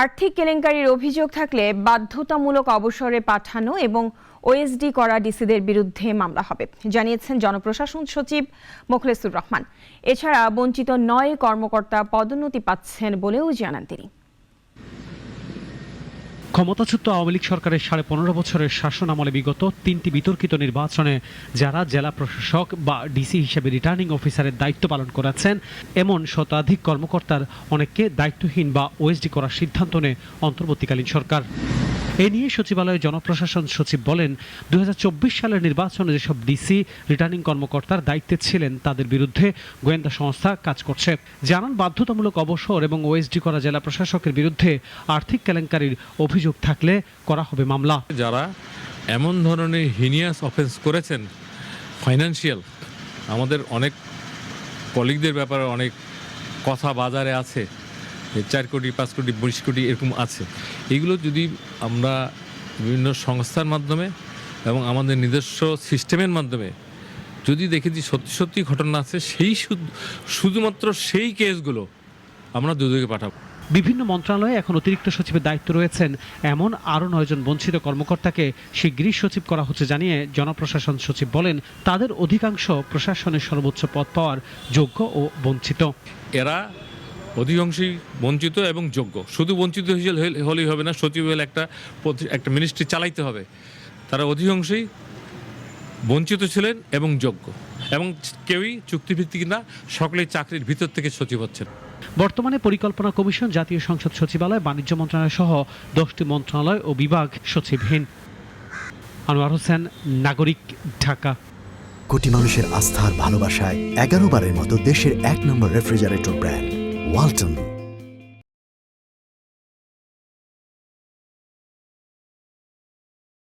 আর্থিক কেলেঙ্কারির অভিযোগ থাকলে বাধ্যতামূলক অবসরে পাঠানো এবং ওএসডি করা ডিসিদের বিরুদ্ধে মামলা হবে, জানিয়েছেন জনপ্রশাসন সচিব মোখলেসুর রহমান। এছাড়া বঞ্চিত ৯ কর্মকর্তা পদোন্নতি পাচ্ছেন বলেও জানান তিনি। ক্ষমতাচ্যুত আওয়ামী লীগ সরকারের ১৫.৫ বছরের শাসন আমলে বিগত ৩টি বিতর্কিত নির্বাচনে যারা জেলা প্রশাসক বা ডিসি হিসেবে রিটার্নিং অফিসারের দায়িত্ব পালন করেছেন, এমন শতাধিক কর্মকর্তার অনেককে দায়িত্বহীন বা ওএসডি করার সিদ্ধান্ত নেয় অন্তর্বর্তীকালীন সরকার। এ নিয়ে সচিবালয়ে জনপ্রশাসন সচিব বলেন, ২০২৪ সালের নির্বাচনে যেসব ডিসি রিটার্নিং কর্মকর্তার দায়িত্বে ছিলেন তাদের বিরুদ্ধে গোয়েন্দা সংস্থা কাজ করছে। জানান, বাধ্যতামূলক অবসর এবং ওএসডি করা জেলা প্রশাসকের বিরুদ্ধে আর্থিক কেলেঙ্কারির অভিযোগ থাকলে করা হবে মামলা। যারা এমন ধরনের হিনিয়াস অফেন্স করেছেন, ফাইন্যান্সিয়াল, আমাদের অনেক কলিগদের ব্যাপারে অনেক কথা বাজারে আছে, 4 কোটি 5 কোটি 20 কোটি এরকম আছে। এগুলো যদি আমরা বিভিন্ন সংস্থার মাধ্যমে এবং আমাদের নিজস্ব সিস্টেমের মাধ্যমে যদি দেখি যে সত্যি সত্যি ঘটনা আছে, শুধুমাত্র সেই কেসগুলো আমরা দুদকে পাঠাবো। বিভিন্ন মন্ত্রণালয়ে এখন অতিরিক্ত সচিবের দায়িত্ব রয়েছেন এমন আরও 9 জন বঞ্চিত কর্মকর্তাকে শিগগিরই সচিব করা হচ্ছে জানিয়ে জনপ্রশাসন সচিব বলেন, তাদের অধিকাংশ প্রশাসনের সর্বোচ্চ পদ পাওয়ার যোগ্য ও বঞ্চিত। এরা অধিকাংশই বঞ্চিত এবং যোগ্য। শুধু বঞ্চিত হলেই হবে না, সচিব হলে একটা মিনিস্ট্রি চালাইতে হবে। তারা অধিকাংশই বঞ্চিত ছিলেন এবং যোগ্য, এবং কেউই চুক্তিভিত্তিক না, সকলেই চাকরির ভিতর থেকে সচিব হচ্ছেন। বর্তমানে পরিকল্পনা কমিশন, জাতীয় সংসদ সচিবালয়, বাণিজ্য মন্ত্রণালয় সহ 10টি মন্ত্রণালয় ও বিভাগ সচিবহীন। আনোয়ার হোসেন, নাগরিক, ঢাকা। কোটি মানুষের আস্থার ভালোবাসায় 11 বারের মতো দেশের 1 নম্বর রেফ্রিজারেটর ব্র্যান্ড ওয়ালটন।